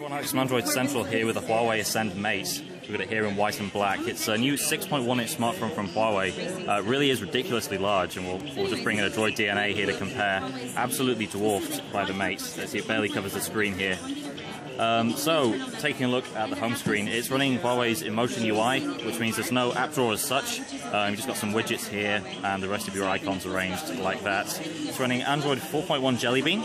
Everyone, Alex from Android Central here with the Huawei Ascend Mate. We've got it here in white and black. It's a new 6.1-inch smartphone from Huawei. It really is ridiculously large, and we'll just bring in a Droid DNA here to compare. Absolutely dwarfed by the Mate. Let's see, it barely covers the screen here. So, taking a look at the home screen, it's running Huawei's Emotion UI, which means there's no app drawer as such. You've just got some widgets here, and the rest of your icons arranged like that. It's running Android 4.1 Jelly Bean.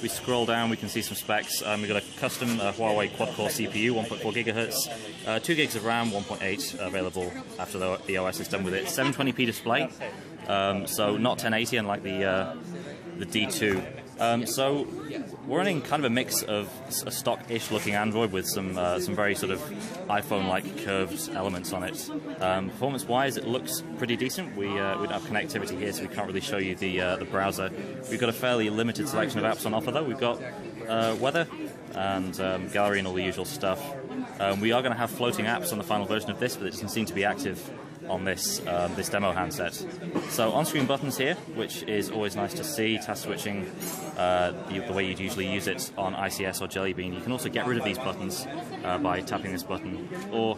We scroll down, we can see some specs. We've got a custom Huawei quad-core CPU, 1.4 GHz, 2 gigs of RAM, 1.8 available after the OS is done with it. 720p display, so not 1080 unlike the D2. So we're running kind of a mix of a stock-ish looking Android with some very sort of iPhone-like curved elements on it. Performance-wise, it looks pretty decent. We don't have connectivity here, so we can't really show you the browser. We've got a fairly limited selection of apps on offer, though. We've got weather and gallery and all the usual stuff. We are going to have floating apps on the final version of this, but it doesn't seem to be active on this demo handset. So on-screen buttons here, which is always nice to see. Task switching, the way you'd usually use it on ICS or Jelly Bean. You can also get rid of these buttons by tapping this button, or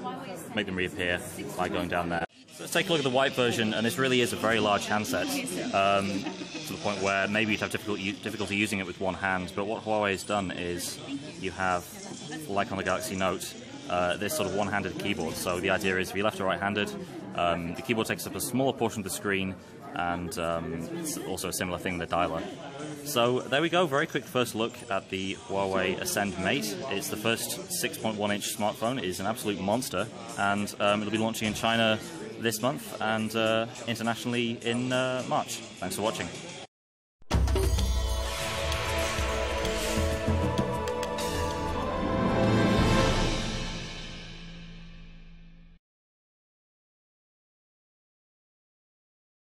make them reappear by going down there. So let's take a look at the white version, and this really is a very large handset, to the point where maybe you'd have difficulty using it with one hand. But what Huawei has done is you have, like on the Galaxy Note, this sort of one-handed keyboard. So the idea is if you're left or right-handed, the keyboard takes up a smaller portion of the screen, and it's also a similar thing, the dialer. So there we go, very quick first look at the Huawei Ascend Mate. It's the first 6.1-inch smartphone. It is an absolute monster, and it'll be launching in China this month and internationally in March. Thanks for watching.